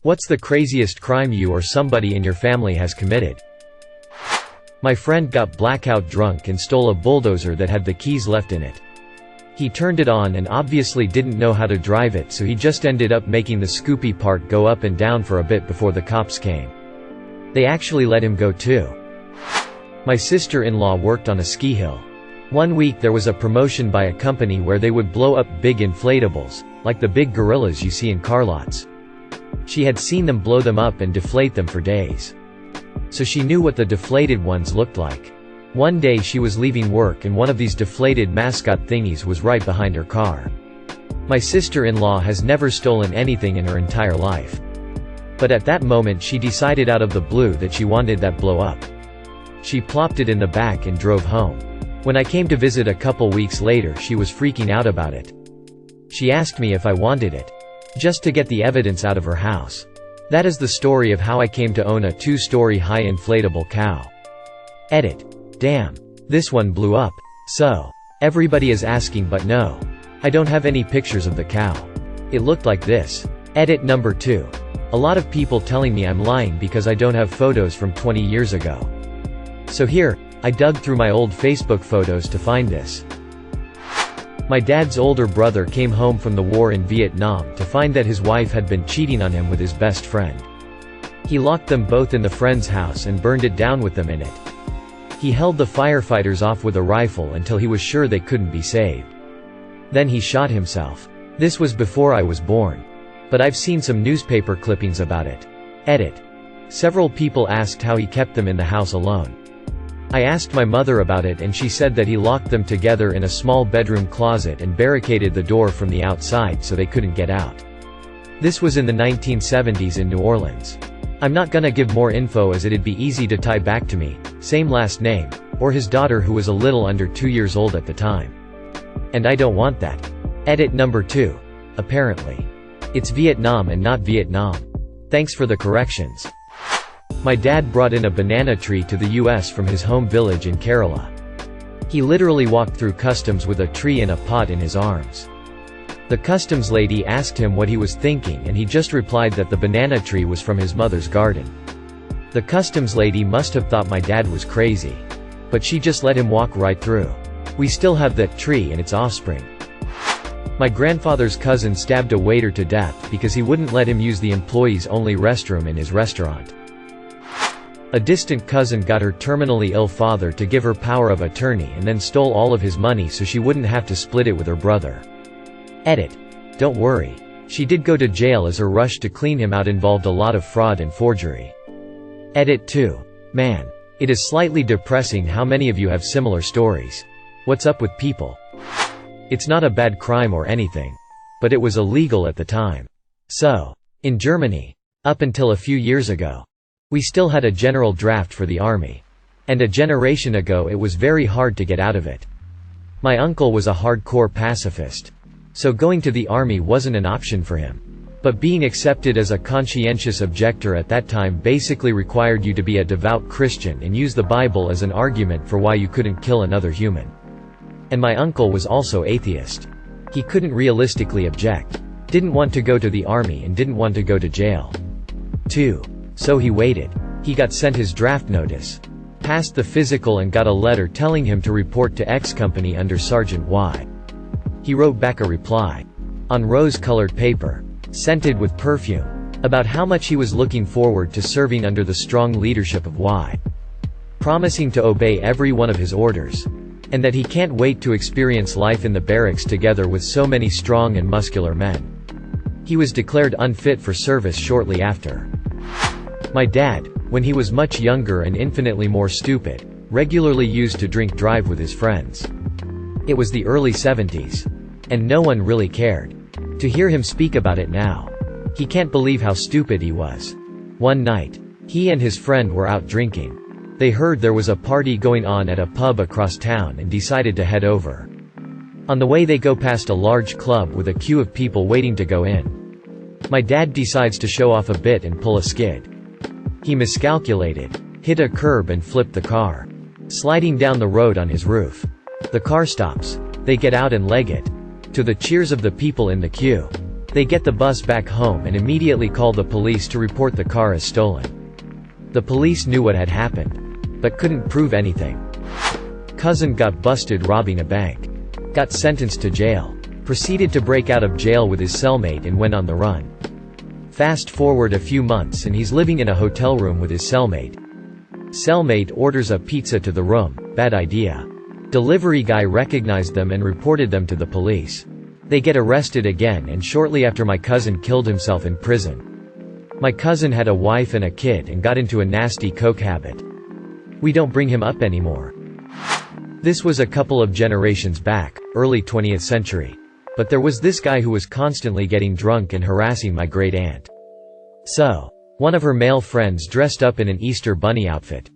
What's the craziest crime you or somebody in your family has committed? My friend got blackout drunk and stole a bulldozer that had the keys left in it. He turned it on and obviously didn't know how to drive it, so he just ended up making the scoopy part go up and down for a bit before the cops came. They actually let him go too. My sister-in-law worked on a ski hill. One week there was a promotion by a company where they would blow up big inflatables, like the big gorillas you see in car lots. She had seen them blow them up and deflate them for days. So she knew what the deflated ones looked like. One day she was leaving work and one of these deflated mascot thingies was right behind her car. My sister-in-law has never stolen anything in her entire life. But at that moment she decided out of the blue that she wanted that blow up. She plopped it in the back and drove home. When I came to visit a couple weeks later, she was freaking out about it. She asked me if I wanted it, just to get the evidence out of her house. That is the story of how I came to own a 2-story high inflatable cow. Edit. Damn. This one blew up. So. Everybody is asking, but no. I don't have any pictures of the cow. It looked like this. Edit number 2. A lot of people telling me I'm lying because I don't have photos from 20 years ago. So here, I dug through my old Facebook photos to find this. My dad's older brother came home from the war in Vietnam to find that his wife had been cheating on him with his best friend. He locked them both in the friend's house and burned it down with them in it. He held the firefighters off with a rifle until he was sure they couldn't be saved. Then he shot himself. This was before I was born. But I've seen some newspaper clippings about it. Edit. Several people asked how he kept them in the house alone. I asked my mother about it and she said that he locked them together in a small bedroom closet and barricaded the door from the outside so they couldn't get out. This was in the 1970s in New Orleans. I'm not gonna give more info as it'd be easy to tie back to me, same last name, or his daughter who was a little under 2 years old at the time. And I don't want that. Edit number 2. Apparently. It's Vietnam and not Vietnam. Thanks for the corrections. My dad brought in a banana tree to the US from his home village in Kerala. He literally walked through customs with a tree in a pot in his arms. The customs lady asked him what he was thinking and he just replied that the banana tree was from his mother's garden. The customs lady must have thought my dad was crazy. But she just let him walk right through. We still have that tree and its offspring. My grandfather's cousin stabbed a waiter to death because he wouldn't let him use the employees-only restroom in his restaurant. A distant cousin got her terminally ill father to give her power of attorney and then stole all of his money so she wouldn't have to split it with her brother. Edit. Don't worry. She did go to jail as her rush to clean him out involved a lot of fraud and forgery. Edit 2. Man. It is slightly depressing how many of you have similar stories. What's up with people? It's not a bad crime or anything. But it was illegal at the time. So. In Germany. Up until a few years ago. We still had a general draft for the army. And a generation ago it was very hard to get out of it. My uncle was a hardcore pacifist. So going to the army wasn't an option for him. But being accepted as a conscientious objector at that time basically required you to be a devout Christian and use the Bible as an argument for why you couldn't kill another human. And my uncle was also atheist. He couldn't realistically object. Didn't want to go to the army and didn't want to go to jail. 2. So he waited. He got sent his draft notice. Passed the physical and got a letter telling him to report to X company under Sergeant Y. He wrote back a reply. On rose-colored paper. Scented with perfume. About how much he was looking forward to serving under the strong leadership of Y. Promising to obey every one of his orders. And that he can't wait to experience life in the barracks together with so many strong and muscular men. He was declared unfit for service shortly after. My dad, when he was much younger and infinitely more stupid, regularly used to drink drive with his friends. It was the early 70s. And no one really cared. To hear him speak about it now. He can't believe how stupid he was. One night, he and his friend were out drinking. They heard there was a party going on at a pub across town and decided to head over. On the way they go past a large club with a queue of people waiting to go in. My dad decides to show off a bit and pull a skid. He miscalculated, hit a curb and flipped the car, sliding down the road on his roof. The car stops. They get out and leg it. To the cheers of the people in the queue. They get the bus back home and immediately call the police to report the car as stolen. The police knew what had happened, but couldn't prove anything. Cousin got busted robbing a bank. Got sentenced to jail. Proceeded to break out of jail with his cellmate and went on the run. Fast forward a few months and he's living in a hotel room with his cellmate. Cellmate orders a pizza to the room. Bad idea. Delivery guy recognized them and reported them to the police. They get arrested again, and shortly after my cousin killed himself in prison. My cousin had a wife and a kid and got into a nasty coke habit. We don't bring him up anymore. This was a couple of generations back, early 20th century. But there was this guy who was constantly getting drunk and harassing my great aunt. So, one of her male friends dressed up in an Easter bunny outfit.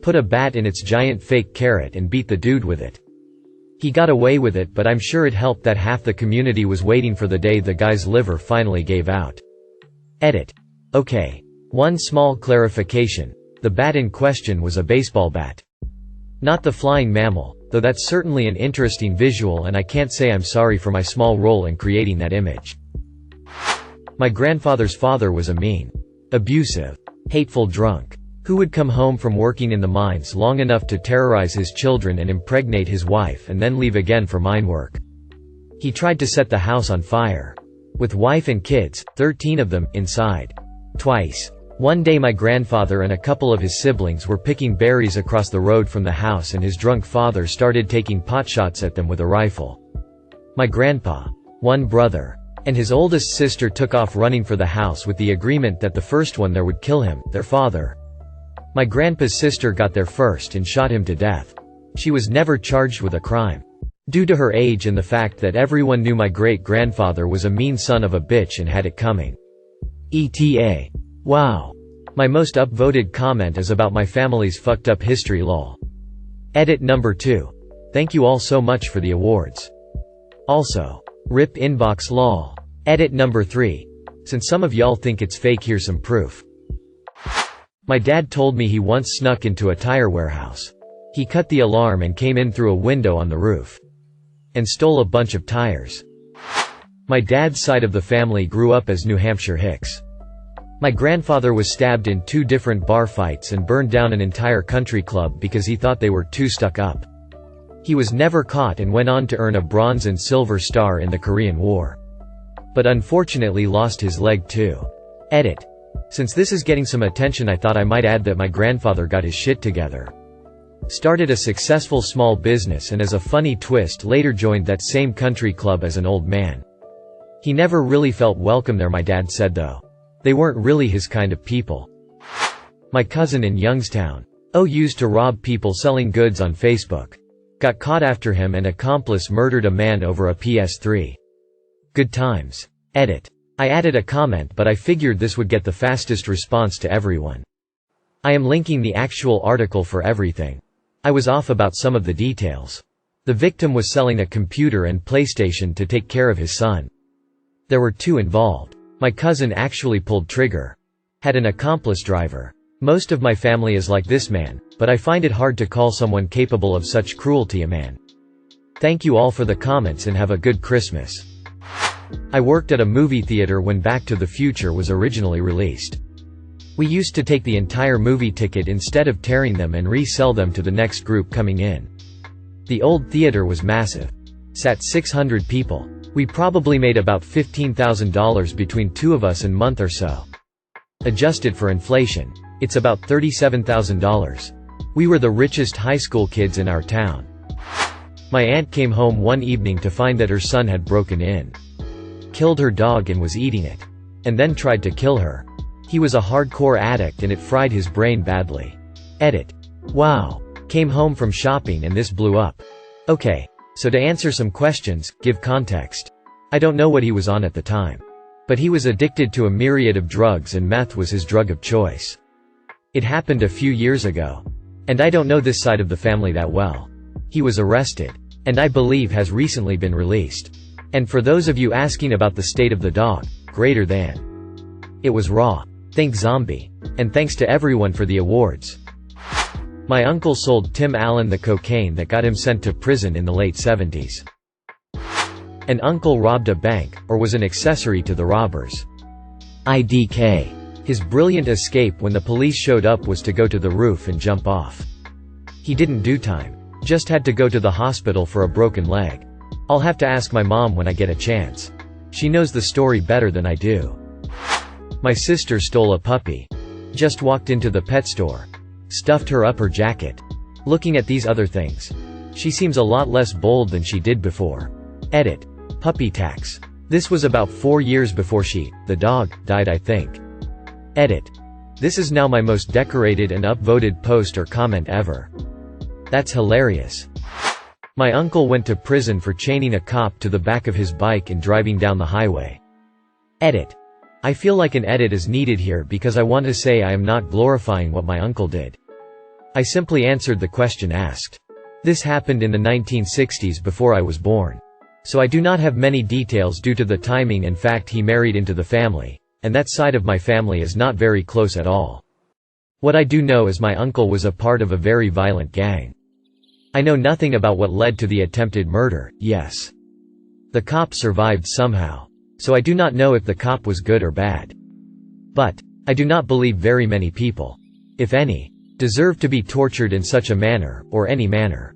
Put a bat in its giant fake carrot and beat the dude with it. He got away with it, but I'm sure it helped that half the community was waiting for the day the guy's liver finally gave out. Edit. Okay. One small clarification. The bat in question was a baseball bat. Not the flying mammal, though that's certainly an interesting visual, and I can't say I'm sorry for my small role in creating that image. My grandfather's father was a mean, abusive, hateful drunk, who would come home from working in the mines long enough to terrorize his children and impregnate his wife and then leave again for mine work. He tried to set the house on fire. With wife and kids, 13 of them, inside. Twice. One day my grandfather and a couple of his siblings were picking berries across the road from the house, and his drunk father started taking potshots at them with a rifle. My grandpa, one brother, and his oldest sister took off running for the house with the agreement that the first one there would kill him, their father. My grandpa's sister got there first and shot him to death. She was never charged with a crime. Due to her age and the fact that everyone knew my great-grandfather was a mean son of a bitch and had it coming. ETA. Wow. My most upvoted comment is about my family's fucked up history lol. Edit number 2. Thank you all so much for the awards. Also, RIP inbox lol. Edit number 3. Since some of y'all think it's fake, here's some proof. My dad told me he once snuck into a tire warehouse. He cut the alarm and came in through a window on the roof. And stole a bunch of tires. My dad's side of the family grew up as New Hampshire hicks. My grandfather was stabbed in 2 different bar fights and burned down an entire country club because he thought they were too stuck up. He was never caught and went on to earn a bronze and silver star in the Korean War. But unfortunately lost his leg too. Edit. Since this is getting some attention, I thought I might add that my grandfather got his shit together. Started a successful small business and as a funny twist later joined that same country club as an old man. He never really felt welcome there, my dad said though. They weren't really his kind of people. My cousin in Youngstown. Used to rob people selling goods on Facebook. Got caught after him and accomplice murdered a man over a PS3. Good times. Edit. I added a comment, but I figured this would get the fastest response to everyone. I am linking the actual article for everything. I was off about some of the details. The victim was selling a computer and PlayStation to take care of his son. There were 2 involved. My cousin actually pulled trigger. Had an accomplice driver. Most of my family is like this man, but I find it hard to call someone capable of such cruelty a man. Thank you all for the comments and have a good Christmas. I worked at a movie theater when Back to the Future was originally released. We used to take the entire movie ticket instead of tearing them and resell them to the next group coming in. The old theater was massive. Sat 600 people. We probably made about $15,000 between 2 of us a month or so. Adjusted for inflation, it's about $37,000. We were the richest high school kids in our town. My aunt came home one evening to find that her son had broken in. Killed her dog and was eating it. And then tried to kill her. He was a hardcore addict and it fried his brain badly. Edit. Wow. Came home from shopping and this blew up. Okay. So to answer some questions, give context. I don't know what he was on at the time. But he was addicted to a myriad of drugs and meth was his drug of choice. It happened a few years ago. And I don't know this side of the family that well. He was arrested. And I believe has recently been released. And for those of you asking about the state of the dog, greater than. It was raw. Think zombie. And thanks to everyone for the awards. My uncle sold Tim Allen the cocaine that got him sent to prison in the late 70s. An uncle robbed a bank, or was an accessory to the robbers. IDK. His brilliant escape when the police showed up was to go to the roof and jump off. He didn't do time. Just had to go to the hospital for a broken leg. I'll have to ask my mom when I get a chance. She knows the story better than I do. My sister stole a puppy. Just walked into the pet store. Stuffed her up her jacket. Looking at these other things, she seems a lot less bold than she did before. Edit. Puppy tax. This was about 4 years before the dog, died, I think. Edit. This is now my most decorated and upvoted post or comment ever. That's hilarious. My uncle went to prison for chaining a cop to the back of his bike and driving down the highway. Edit. I feel like an edit is needed here because I want to say I am not glorifying what my uncle did. I simply answered the question asked. This happened in the 1960s before I was born. So I do not have many details due to the timing and fact he married into the family, and that side of my family is not very close at all. What I do know is my uncle was a part of a very violent gang. I know nothing about what led to the attempted murder, yes. The cop survived somehow. So I do not know if the cop was good or bad. But I do not believe very many people, if any, deserve to be tortured in such a manner, or any manner.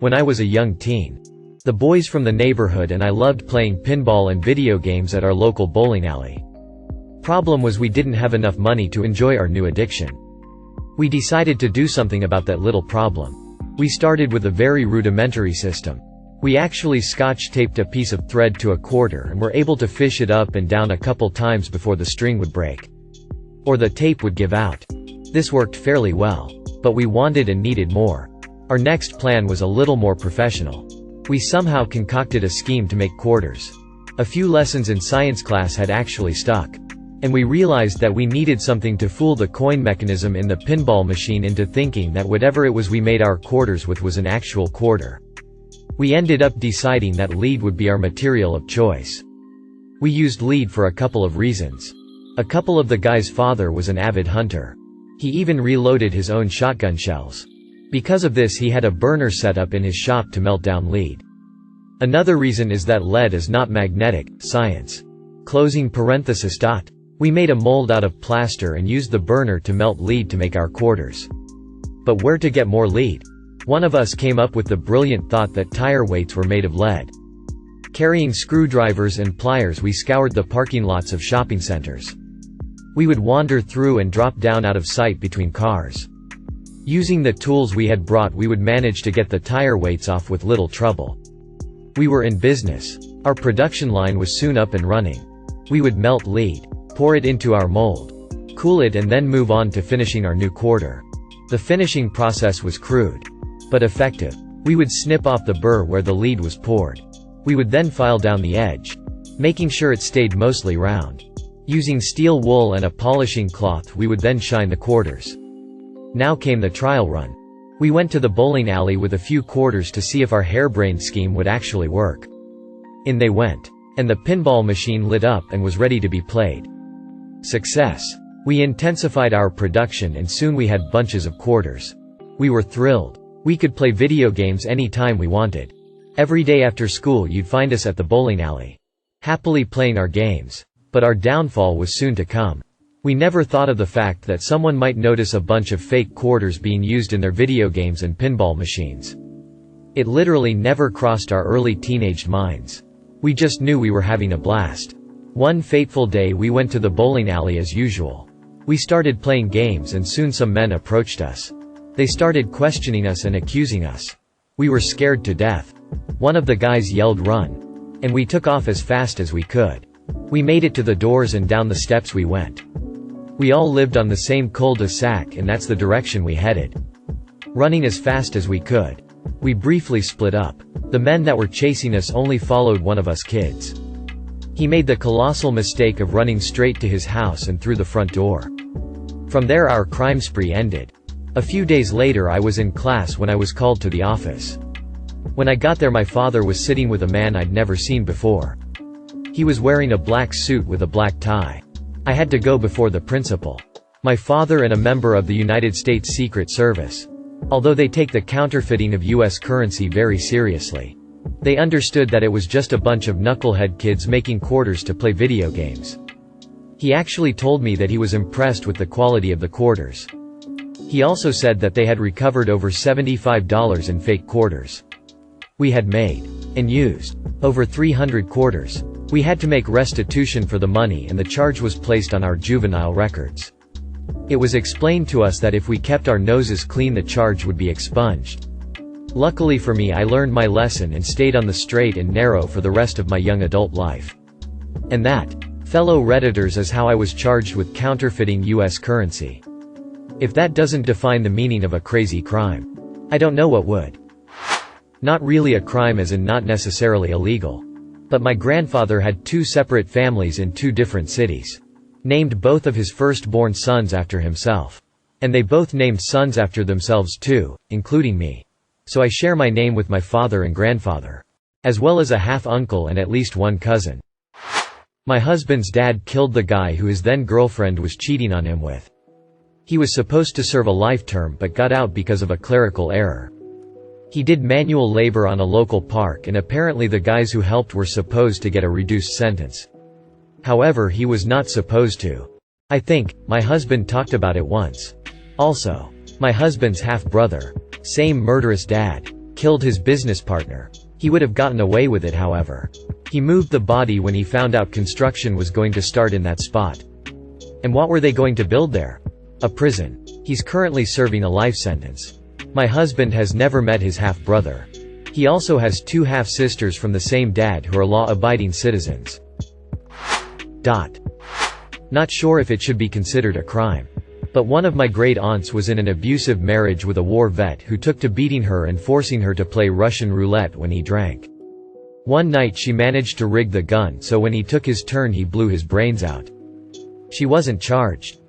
When I was a young teen, the boys from the neighborhood and I loved playing pinball and video games at our local bowling alley. Problem was we didn't have enough money to enjoy our new addiction. We decided to do something about that little problem. We started with a very rudimentary system. We actually scotch-taped a piece of thread to a quarter and were able to fish it up and down a couple times before the string would break. Or the tape would give out. This worked fairly well. But we wanted and needed more. Our next plan was a little more professional. We somehow concocted a scheme to make quarters. A few lessons in science class had actually stuck. And we realized that we needed something to fool the coin mechanism in the pinball machine into thinking that whatever it was we made our quarters with was an actual quarter. We ended up deciding that lead would be our material of choice. We used lead for a couple of reasons. A couple of the guy's father was an avid hunter. He even reloaded his own shotgun shells. Because of this he had a burner set up in his shop to melt down lead. Another reason is that lead is not magnetic, science. Closing parenthesis dot. We made a mold out of plaster and used the burner to melt lead to make our quarters. But where to get more lead? One of us came up with the brilliant thought that tire weights were made of lead. Carrying screwdrivers and pliers we scoured the parking lots of shopping centers. We would wander through and drop down out of sight between cars. Using the tools we had brought we would manage to get the tire weights off with little trouble. We were in business. Our production line was soon up and running. We would melt lead, pour it into our mold, cool it and then move on to finishing our new quarter. The finishing process was crude, but effective. We would snip off the burr where the lead was poured. We would then file down the edge, making sure it stayed mostly round. Using steel wool and a polishing cloth we would then shine the quarters. Now came the trial run. We went to the bowling alley with a few quarters to see if our harebrained scheme would actually work. In they went. And the pinball machine lit up and was ready to be played. Success. We intensified our production and soon we had bunches of quarters. We were thrilled. We could play video games any time we wanted. Every day after school you'd find us at the bowling alley, happily playing our games. But our downfall was soon to come. We never thought of the fact that someone might notice a bunch of fake quarters being used in their video games and pinball machines. It literally never crossed our early teenaged minds. We just knew we were having a blast. One fateful day we went to the bowling alley as usual. We started playing games and soon some men approached us. They started questioning us and accusing us. We were scared to death. One of the guys yelled run. And we took off as fast as we could. We made it to the doors and down the steps we went. We all lived on the same cul-de-sac and that's the direction we headed. Running as fast as we could. We briefly split up. The men that were chasing us only followed one of us kids. He made the colossal mistake of running straight to his house and through the front door. From there our crime spree ended. A few days later I was in class when I was called to the office. When I got there my father was sitting with a man I'd never seen before. He was wearing a black suit with a black tie. I had to go before the principal. My father and a member of the United States Secret Service. Although they take the counterfeiting of US currency very seriously. They understood that it was just a bunch of knucklehead kids making quarters to play video games. He actually told me that he was impressed with the quality of the quarters. He also said that they had recovered over $75 in fake quarters. We had made and used over 300 quarters. We had to make restitution for the money, and the charge was placed on our juvenile records. It was explained to us that if we kept our noses clean, the charge would be expunged. Luckily for me, I learned my lesson and stayed on the straight and narrow for the rest of my young adult life. And that, fellow Redditors, is how I was charged with counterfeiting US currency. If that doesn't define the meaning of a crazy crime, I don't know what would. Not really a crime as in not necessarily illegal. But my grandfather had 2 separate families in 2 different cities. Named both of his firstborn sons after himself. And they both named sons after themselves too, including me. So I share my name with my father and grandfather. As well as a half-uncle and at least one cousin. My husband's dad killed the guy who his then-girlfriend was cheating on him with. He was supposed to serve a life term but got out because of a clerical error. He did manual labor on a local park, and apparently the guys who helped were supposed to get a reduced sentence. However, he was not supposed to. I think my husband talked about it once. Also, my husband's half-brother, same murderous dad, killed his business partner. He would have gotten away with it, however. He moved the body when he found out construction was going to start in that spot. And what were they going to build there? A prison. He's currently serving a life sentence. My husband has never met his half-brother. He also has 2 half-sisters from the same dad who are law-abiding citizens. Not sure if it should be considered a crime. But one of my great-aunts was in an abusive marriage with a war vet who took to beating her and forcing her to play Russian roulette when he drank. One night she managed to rig the gun so when he took his turn he blew his brains out. She wasn't charged.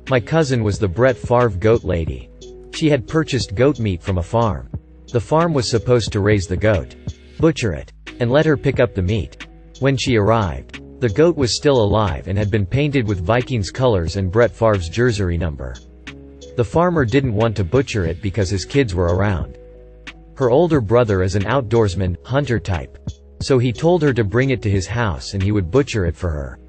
My cousin was the Brett Favre goat lady. She had purchased goat meat from a farm. The farm was supposed to raise the goat, butcher it, and let her pick up the meat. When she arrived, the goat was still alive and had been painted with Vikings colors and Brett Favre's jersey number. The farmer didn't want to butcher it because his kids were around. Her older brother is an outdoorsman, hunter type. So he told her to bring it to his house and he would butcher it for her.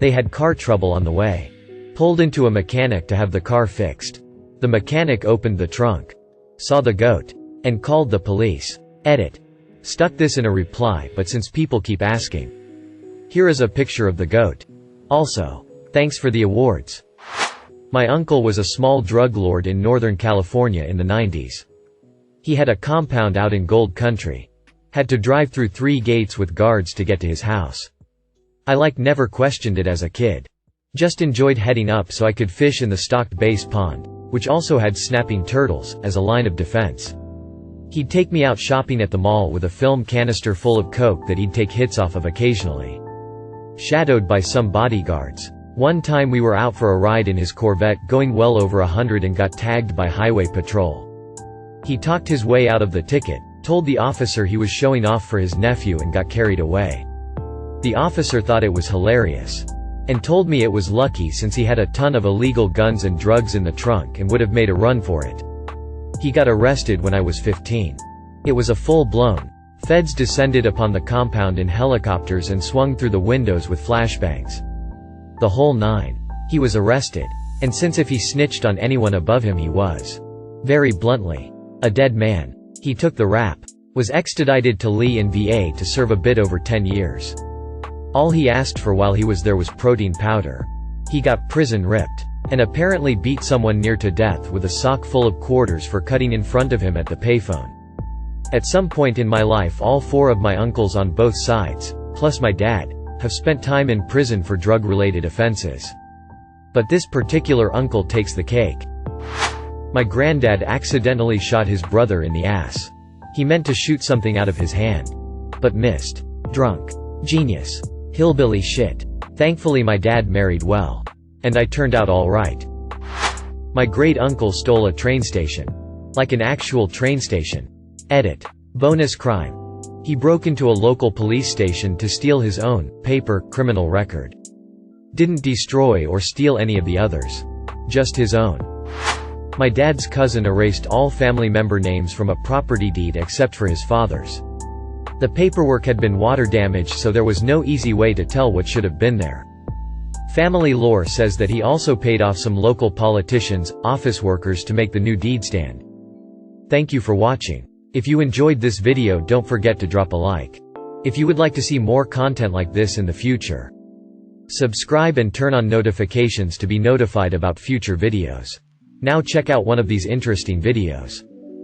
They had car trouble on the way. Pulled into a mechanic to have the car fixed. The mechanic opened the trunk, saw the goat, and called the police. Edit. Stuck this in a reply, but since people keep asking. Here is a picture of the goat. Also, thanks for the awards. My uncle was a small drug lord in Northern California in the 90s. He had a compound out in Gold Country. Had to drive through 3 gates with guards to get to his house. I never questioned it as a kid. Just enjoyed heading up so I could fish in the stocked base pond, which also had snapping turtles, as a line of defense. He'd take me out shopping at the mall with a film canister full of coke that he'd take hits off of occasionally. Shadowed by some bodyguards. One time we were out for a ride in his Corvette going well over 100 and got tagged by highway patrol. He talked his way out of the ticket, told the officer he was showing off for his nephew and got carried away. The officer thought it was hilarious. And told me it was lucky since he had a ton of illegal guns and drugs in the trunk and would have made a run for it. He got arrested when I was 15. It was a full-blown. Feds descended upon the compound in helicopters and swung through the windows with flashbangs. The whole 9. He was arrested. And since if he snitched on anyone above him he was, very bluntly, a dead man. He took the rap. Was extradited to Lee in VA to serve a bit over 10 years. All he asked for while he was there was protein powder. He got prison ripped. And apparently beat someone near to death with a sock full of quarters for cutting in front of him at the payphone. At some point in my life all 4 of my uncles on both sides, plus my dad, have spent time in prison for drug-related offenses. But this particular uncle takes the cake. My granddad accidentally shot his brother in the ass. He meant to shoot something out of his hand. But missed. Drunk. Genius. Hillbilly shit. Thankfully my dad married well. And I turned out all right. My great-uncle stole a train station. Like an actual train station. Edit. Bonus crime. He broke into a local police station to steal his own, paper, criminal record. Didn't destroy or steal any of the others. Just his own. My dad's cousin erased all family member names from a property deed except for his father's. The paperwork had been water damaged, so there was no easy way to tell what should have been there. Family lore says that he also paid off some local politicians, office workers to make the new deed stand. Thank you for watching. If you enjoyed this video, don't forget to drop a like. If you would like to see more content like this in the future, subscribe and turn on notifications to be notified about future videos. Now check out one of these interesting videos.